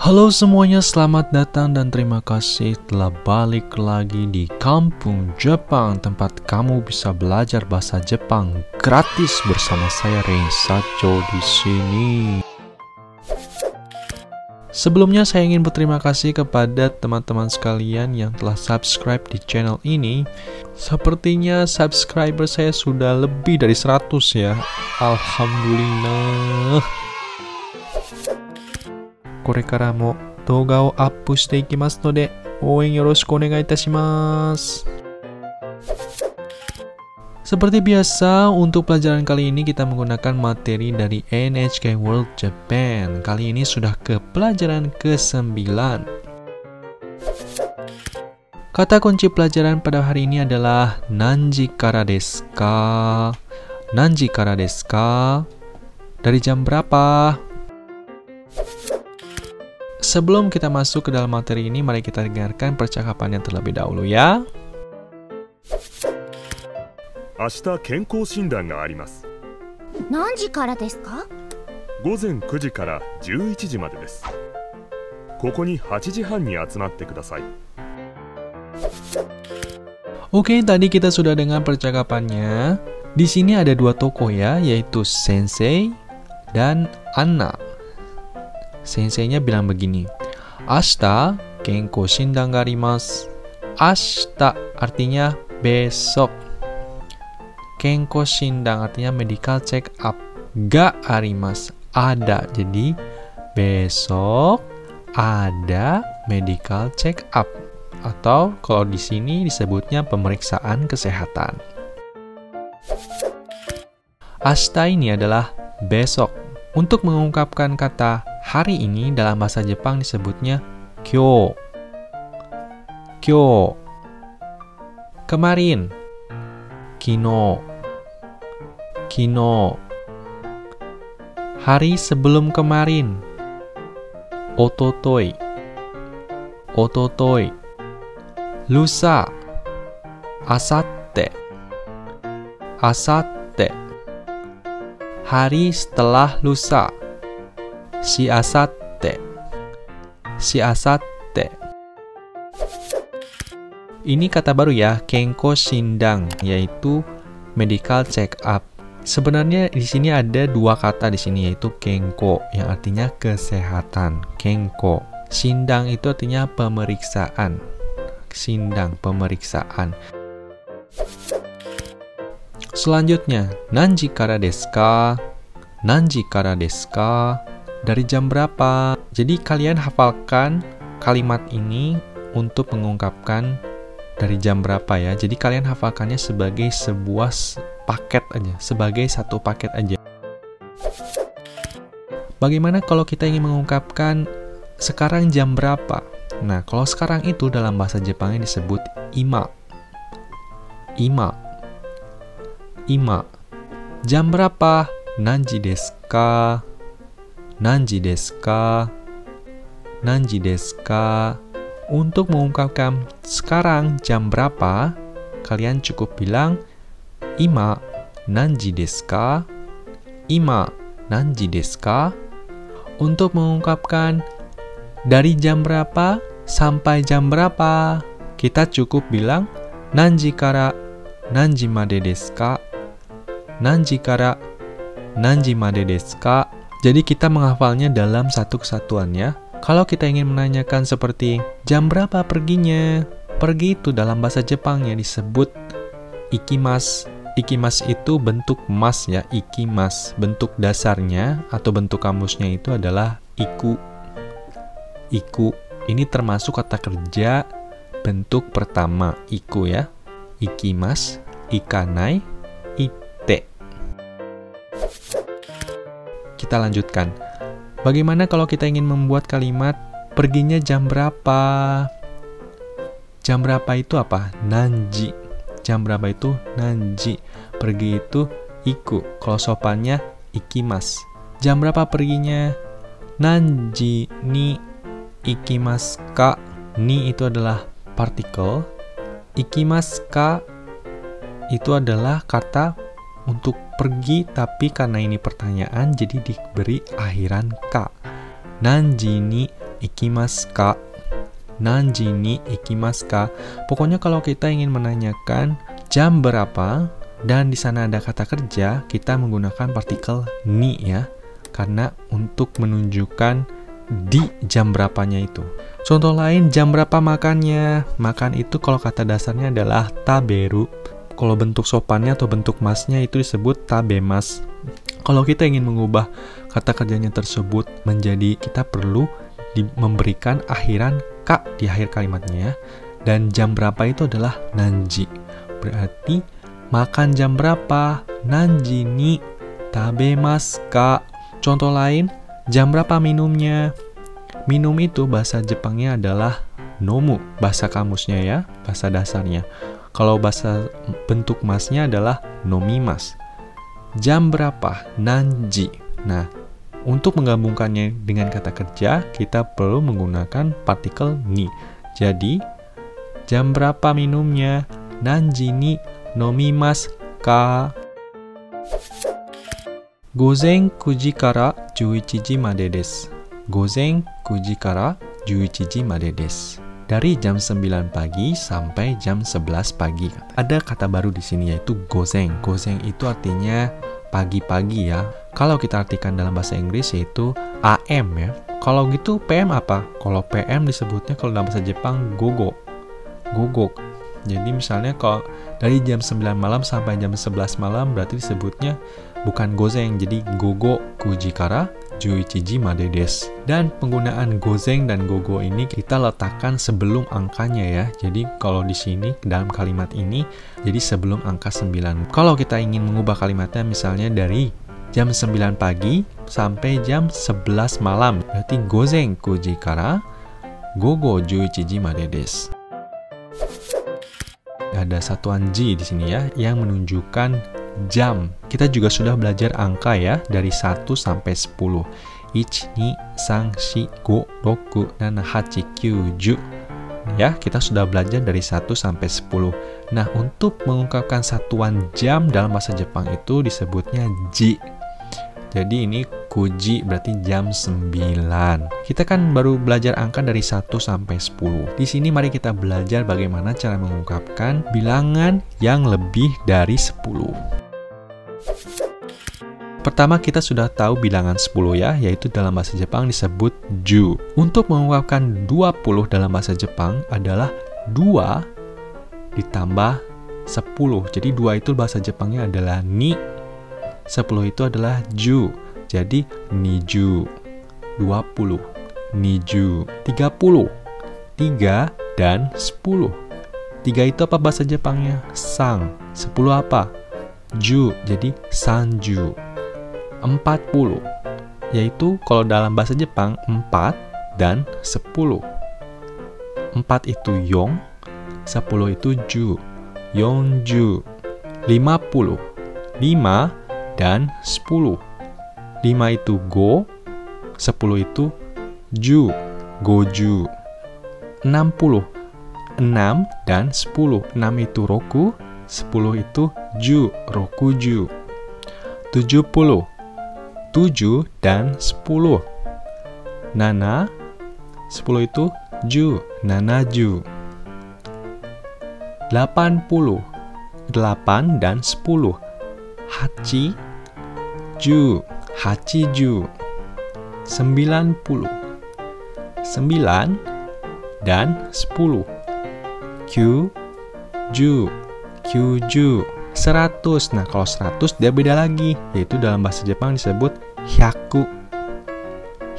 Halo semuanya, selamat datang dan terima kasih telah balik lagi di Kampung Jepang, tempat kamu bisa belajar bahasa Jepang gratis bersama saya Reisacho di sini. Sebelumnya saya ingin berterima kasih kepada teman-teman sekalian yang telah subscribe di channel ini. Sepertinya subscriber saya sudah lebih dari 100 ya. Alhamdulillah. これからも動画をアップしていきますので、応援よろしくお願いいたします。Seperti biasa, untuk pelajaran kali ini kita menggunakan materi dari NHK World Japan. Kali ini sudah ke pelajaran ke-9. Kata kunci pelajaran pada hari ini adalah Nanji kara desu ka? Nanji kara desu ka? Dari jam berapa? Sebelum kita masuk ke dalam materi ini, mari kita dengarkan percakapannya terlebih dahulu ya. 明日健康診断があります。何時からですか？午前9時から11時までです。ここに8時半に集まってください。 Oke, tadi kita sudah dengar percakapannya. Di sini ada dua tokoh ya, yaitu Sensei dan Anna. Sensei-nya bilang begini, Ashita kenko shindan ga arimasu. Ashita artinya besok. Kenko shindan artinya medical check up. Ga arimasu, ada. Jadi besok ada medical check up. Atau kalau di sini disebutnya pemeriksaan kesehatan. Ashita ini adalah besok. Untuk mengungkapkan kata hari ini dalam bahasa Jepang disebutnya kyou. Kyou. Kemarin. Kino. Kino. Hari sebelum kemarin. Ototoi. Ototoi. Lusa. Asatte. Asatte. Hari setelah lusa. Shiasatte. Shiasatte. Ini kata baru ya, kenko shindang, yaitu medical check up. Sebenarnya di sini ada dua kata di sini, yaitu kenko yang artinya kesehatan. Kenko. Shindang itu artinya pemeriksaan. Shindang, pemeriksaan. Selanjutnya, nanji kara desu ka? Nanji kara desu ka? Dari jam berapa? Jadi kalian hafalkan kalimat ini untuk mengungkapkan dari jam berapa ya. Jadi kalian hafalkannya sebagai sebuah paket aja, sebagai satu paket aja. Bagaimana kalau kita ingin mengungkapkan sekarang jam berapa? Nah, kalau sekarang itu dalam bahasa Jepangnya disebut ima. Ima. Ima. Jam berapa? Nanji desu ka? Nanji desu ka? Nanji desu ka? Untuk mengungkapkan sekarang jam berapa, kalian cukup bilang ima nanji desu ka? Ima nanji desu ka? Untuk mengungkapkan dari jam berapa sampai jam berapa, kita cukup bilang nanji kara nanji made desu ka? Nanji kara nanji made desu ka? Jadi kita menghafalnya dalam satu kesatuan ya. Kalau kita ingin menanyakan seperti jam berapa perginya? Pergi itu dalam bahasa Jepangnya disebut ikimasu. Ikimasu itu bentuk mas ya, ikimasu. Bentuk dasarnya atau bentuk kamusnya itu adalah iku. Iku. Ini termasuk kata kerja bentuk pertama, iku ya. Ikimasu, ikanai, ite. Kita lanjutkan. Bagaimana kalau kita ingin membuat kalimat perginya jam berapa? Jam berapa itu apa? Nanji. Jam berapa itu? Nanji. Pergi itu iku. Kalau sopannya ikimasu. Jam berapa perginya? Nanji ni ikimasu ka? Ni itu adalah partikel. Ikimasu ka itu adalah kata untuk pergi, tapi karena ini pertanyaan jadi diberi akhiran ka. Nanji ni ikimasu ka? Nanji ni ikimasu ka? Pokoknya kalau kita ingin menanyakan jam berapa dan di sana ada kata kerja, kita menggunakan partikel ni ya. Karena untuk menunjukkan di jam berapanya itu. Contoh lain, jam berapa makannya? Makan itu kalau kata dasarnya adalah taberu. Kalau bentuk sopannya atau bentuk masnya itu disebut tabemas. Kalau kita ingin mengubah kata kerjanya tersebut menjadi, kita perlu memberikan akhiran ka di akhir kalimatnya ya. Dan jam berapa itu adalah nanji. Berarti makan jam berapa? Nanji ni tabemasu ka? Contoh lain, jam berapa minumnya? Minum itu bahasa Jepangnya adalah nomu, bahasa kamusnya ya, bahasa dasarnya. Kalau bahasa bentuk masnya adalah nomimas. Jam berapa? Nanji. Nah, untuk menggabungkannya dengan kata kerja, kita perlu menggunakan partikel ni. Jadi, jam berapa minumnya? Nanji ni nomimasu ka? Gozen 9時から11時までです。Gozen 9時から11時までです。Dari jam 9 pagi sampai jam 11 pagi. Ada kata baru di sini yaitu gozen. Gozen itu artinya pagi-pagi ya. Kalau kita artikan dalam bahasa Inggris yaitu AM ya. Kalau gitu PM apa? Kalau PM disebutnya kalau dalam bahasa Jepang gogo. Gogok. Jadi misalnya kalau dari jam 9 malam sampai jam 11 malam berarti disebutnya bukan gozen, jadi gogo 9時から11時までです. Dan penggunaan gozen dan gogo ini kita letakkan sebelum angkanya ya. Jadi kalau di sini dalam kalimat ini jadi sebelum angka 9. Kalau kita ingin mengubah kalimatnya misalnya dari jam 9 pagi sampai jam 11 malam, berarti gozen 9時から午後11時までです. Ada satuan ji di sini ya yang menunjukkan jam. Kita juga sudah belajar angka ya dari 1 sampai 10. 1, 2, 3, 4, 5, 6, 7, 8, 9, 10. Ya, kita sudah belajar dari 1 sampai 10. Nah, untuk mengungkapkan satuan jam dalam bahasa Jepang itu disebutnya ji. Jadi ini kuji berarti jam 9. Kita kan baru belajar angka dari 1 sampai 10. Di sini mari kita belajar bagaimana cara mengungkapkan bilangan yang lebih dari 10. Pertama kita sudah tahu bilangan 10 ya, yaitu dalam bahasa Jepang disebut ju. Untuk mengungkapkan 20 dalam bahasa Jepang adalah 2 ditambah 10. Jadi 2 itu bahasa Jepangnya adalah ni. 10 itu adalah ju. Jadi niju. 20. Niju. 30. 3 dan 10. 3 itu apa bahasa Jepangnya? Sang. 10 apa? Ju. Jadi sanju. 40. Yaitu kalau dalam bahasa Jepang 4 dan 10. 4 itu yong. 10 itu ju. Yonju. 50. 5 dan 10. 5 itu go, 10 itu ju, goju. 60. 6 dan 10. 6 itu roku, 10 itu ju, rokuju. 70. 7 dan 10. 7, 10 itu ju, nanaju. 80. 8 dan 10. 8, ju, hachiju. 90. 9 dan 10. Kyu, ju, kyuju. 100. Nah, kalau 100 dia beda lagi, yaitu dalam bahasa Jepang disebut hyaku.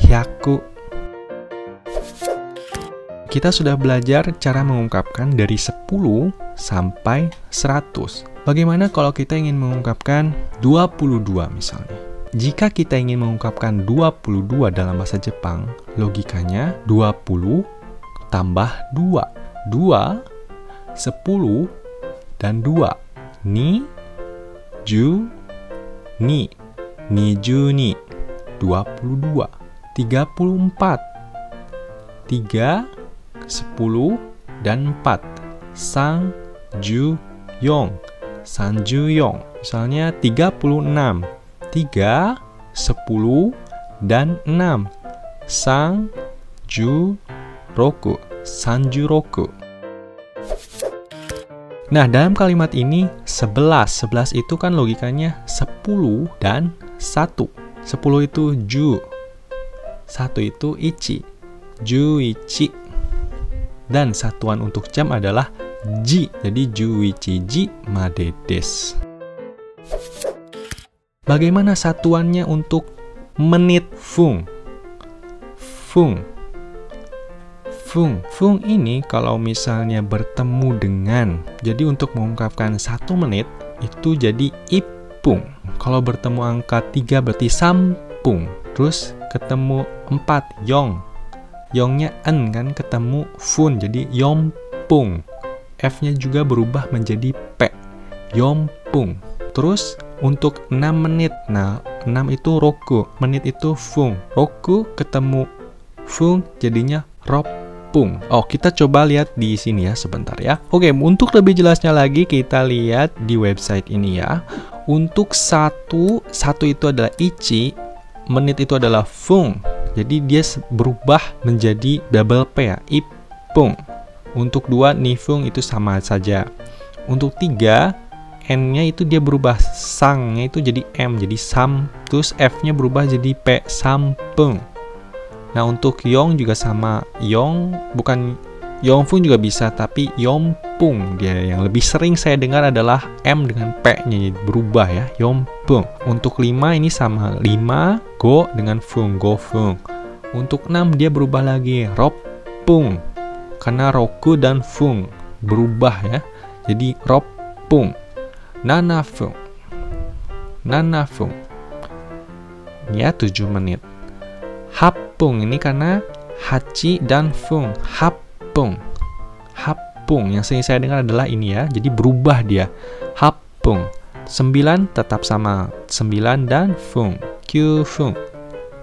Hyaku. Kita sudah belajar cara mengungkapkan dari 10 sampai 100. Bagaimana kalau kita ingin mengungkapkan 22 misalnya? Jika kita ingin mengungkapkan 22 dalam bahasa Jepang, logikanya 20 tambah 2. 2, 10, dan 2. Ni, ju, ni. Niju ni. 22. 34. 3, 10, dan 4. Sang, ju, yong. Sanjuyong. Misalnya 36. 3, 10, dan 6. Sang, Juroku, sanjuroku. Nah, dalam kalimat ini 11. 11 itu kan logikanya 10 dan 1. 10 itu ju. 1 itu ichi. Juichi. Dan satuan untuk jam adalah ji. Jadi juichi ji made desu. Bagaimana satuannya untuk menit? Fung. Fung ini kalau misalnya bertemu dengan, jadi untuk mengungkapkan 1 menit itu jadi ipung. Kalau bertemu angka 3 berarti sampung. Terus ketemu 4 yong. Yongnya en kan, ketemu fun jadi yompung. F-nya juga berubah menjadi P. Yompung. Terus untuk 6 menit. Nah, 6 itu roku, menit itu fung. Roku ketemu fung jadinya ropung. Oh, kita coba lihat di sini ya sebentar ya. Oke, untuk lebih jelasnya lagi kita lihat di website ini ya. Untuk satu itu adalah ichi, menit itu adalah fung. Jadi dia berubah menjadi double P ya, ipung. Untuk 2 nifung itu sama saja. Untuk 3 N-nya itu dia berubah, sang-nya itu jadi M, jadi sam. Terus F-nya berubah jadi P, sampung. Nah, untuk yong juga sama. Yong, bukan yongfung juga bisa, tapi yompung. Dia yang lebih sering saya dengar adalah M dengan P-nya berubah ya, yompung. Untuk 5 ini sama. 5, go dengan fung, go fung. Untuk 6 dia berubah lagi, ropung. Karena roku dan fung berubah ya, jadi ropung. Nanafung. Ya, 7 menit. Hapung ini karena hachi dan fung. Hapung. Yang sering saya dengar adalah ini ya. Jadi berubah dia. Hapung. 9 tetap sama. 9 dan fung. Kyufung.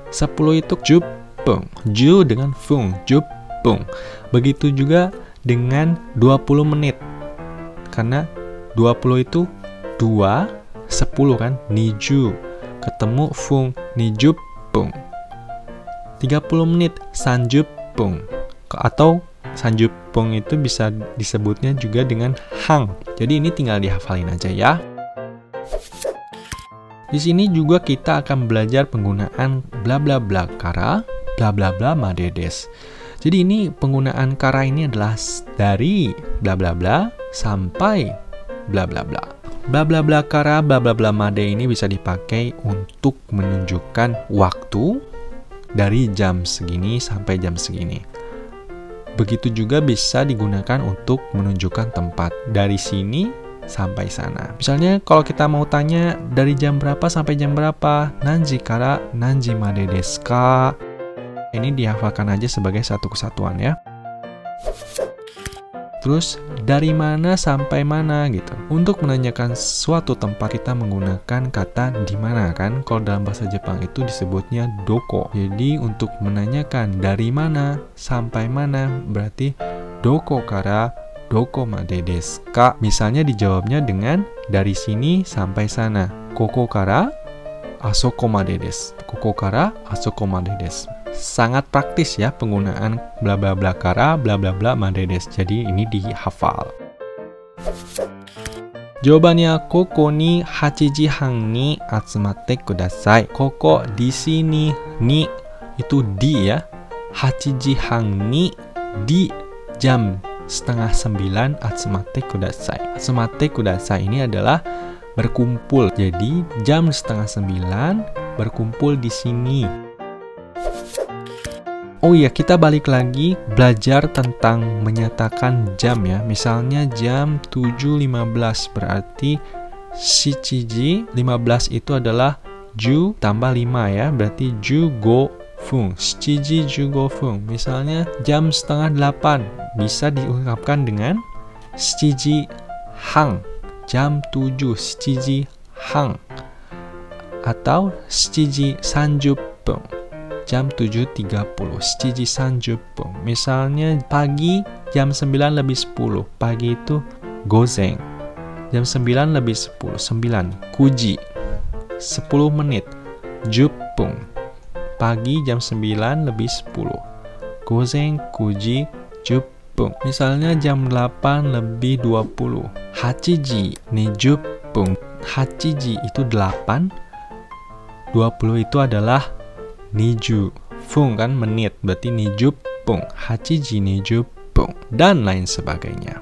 10 itu jupung. Ju dengan fung. Jupung. Begitu juga dengan 20 menit. Karena 20 itu 2, 10 kan. Niju. Ketemu fung. Nijupung. 30 menit, sanjupung. Atau sanjupung itu bisa disebutnya juga dengan hang. Jadi ini tinggal dihafalin aja ya. Di sini juga kita akan belajar penggunaan bla bla bla kara, bla bla bla made desu. Jadi ini penggunaan kara ini adalah dari bla bla bla sampai bla bla bla. Bla bla bla kara, bla bla bla made ini bisa dipakai untuk menunjukkan waktu dari jam segini sampai jam segini. Begitu juga bisa digunakan untuk menunjukkan tempat. Dari sini sampai sana. Misalnya kalau kita mau tanya dari jam berapa sampai jam berapa, nanji kara nanji made desu ka. Ini dihafalkan aja sebagai satu kesatuan ya. Terus dari mana sampai mana gitu. Untuk menanyakan suatu tempat kita menggunakan kata di mana kan. Kalau dalam bahasa Jepang itu disebutnya doko. Jadi untuk menanyakan dari mana sampai mana berarti doko kara doko made desu ka. Misalnya dijawabnya dengan dari sini sampai sana. Koko kara asoko made desu. Koko kara asoko made desu. Sangat praktis ya penggunaan bla bla bla kara bla bla bla made desu. Jadi ini dihafal. Jawabannya koko ni 8 時半に集まってください. Koko di sini, ni itu di ya. 8 時半に di jam 8:30 atsumatte kudasai. Atsumatte kudasai ini adalah berkumpul. Jadi jam 8:30 berkumpul di sini. Oh iya, kita balik lagi belajar tentang menyatakan jam ya. Misalnya jam 7:15 berarti shichiji 15 itu adalah ju tambah 5 ya. Berarti ju go fung. Shichiji ju go fung. Misalnya jam 7:30 bisa diungkapkan dengan shichiji hang. Jam 7 shichiji hang. Atau shichiji 30 jam 7:30, 7:30. Misalnya pagi jam 9:10. Pagi itu gozen. Jam 9:10, 9. Kuji. 10 menit. Jupung. Pagi jam 9:10. Gozen 9時10分. Misalnya jam 8 lebih 20. 8時20分. 8時itu 8. 20 itu adalah 20. Fung kan menit, berarti 20分. 8時20分. Dan lain sebagainya.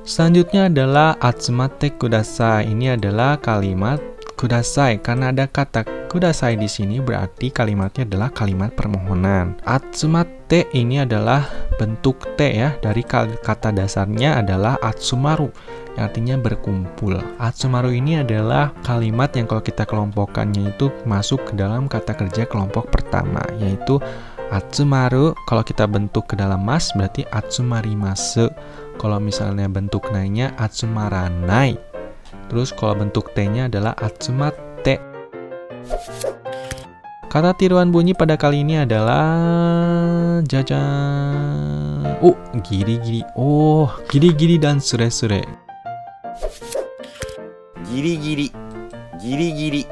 Selanjutnya adalah atsumatte kudasai. Ini adalah kalimat kudasai. Karena ada kata kudasai di sini berarti kalimatnya adalah kalimat permohonan. Atsumatte ini adalah bentuk te ya. Dari kata dasarnya adalah atsumaru, yang artinya berkumpul. Atsumaru ini adalah kalimat yang kalau kita kelompokkannya itu masuk ke dalam kata kerja kelompok pertama, yaitu atsumaru. Kalau kita bentuk ke dalam mas berarti atsumarimasu. Kalau misalnya bentuk nai-nya atsumaranai. Terus kalau bentuk t-nya adalah atsumatte. Kata tiruan bunyi pada kali ini adalah jajan. Oh, giri-giri. Oh, giri-giri dan sure-sure. Giri-giri, giri-giri,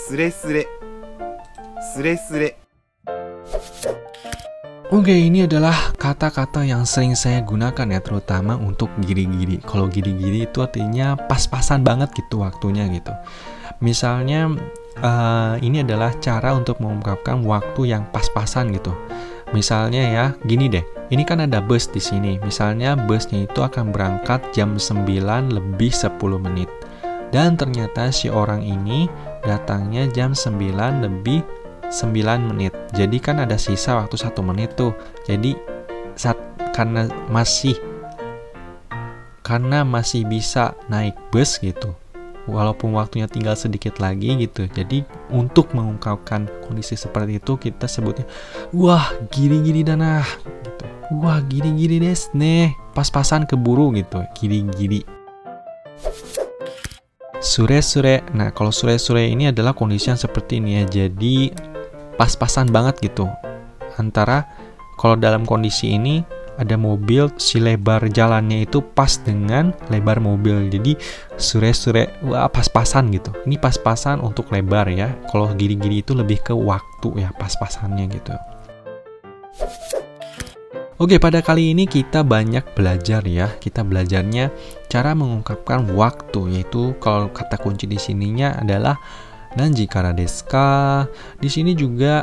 sure-sure, sure-sure. Oke, ini adalah kata-kata yang sering saya gunakan ya, terutama untuk giri-giri. Kalau giri-giri itu artinya pas-pasan banget gitu waktunya gitu. Misalnya, ini adalah cara untuk mengungkapkan waktu yang pas-pasan gitu. Misalnya ya, gini deh. Ini kan ada bus di sini. Misalnya busnya itu akan berangkat jam 9 lebih 10 menit. Dan ternyata si orang ini datangnya jam 9 lebih 9 menit. Jadi kan ada sisa waktu 1 menit tuh. Jadi karena masih bisa naik bus gitu, walaupun waktunya tinggal sedikit lagi gitu. Jadi untuk mengungkapkan kondisi seperti itu kita sebutnya wah giri-giri dana gitu. Wah giri-giri desu ne. Pas-pasan keburu gitu. Giri-giri. Sure-sure. Nah, kalau sure-sure ini adalah kondisi yang seperti ini ya. Jadi pas-pasan banget gitu. Antara kalau dalam kondisi ini ada mobil, si lebar jalannya itu pas dengan lebar mobil. Jadi sure-sure, wah pas-pasan gitu. Ini pas-pasan untuk lebar ya. Kalau giri-giri itu lebih ke waktu ya, pas-pasannya gitu. Oke, pada kali ini kita banyak belajar ya. Kita belajarnya cara mengungkapkan waktu, yaitu kalau kata kunci di sininya adalah nanji kara desu ka. Di sini juga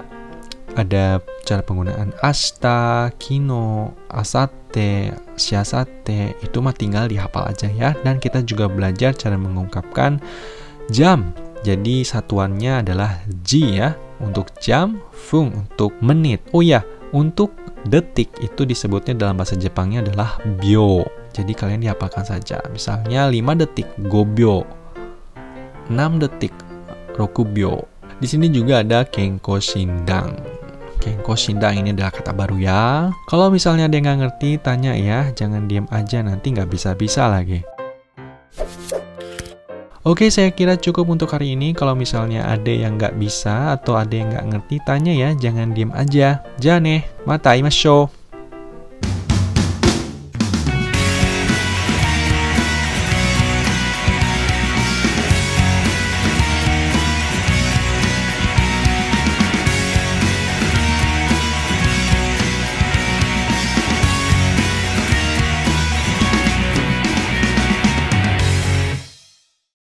ada cara penggunaan ashita, kino, asatte, shiasatte. Itu mah tinggal dihafal aja ya. Dan kita juga belajar cara mengungkapkan jam. Jadi satuannya adalah ji ya untuk jam, fung untuk menit. Oh ya, untuk detik itu disebutnya dalam bahasa Jepangnya adalah byo. Jadi kalian dihafalkan saja. Misalnya 5 detik, gobyo. 6 detik, rokubyo. Di sini juga ada kenko shindang. Kenko shindang ini adalah kata baru ya. Kalau misalnya ada yang nggak ngerti, tanya ya. Jangan diam aja, nanti nggak bisa-bisa lagi. Oke, saya kira cukup untuk hari ini. Kalau misalnya ada yang nggak bisa atau ada yang nggak ngerti, tanya ya. Jangan diam aja. Ja ne, mata imashou.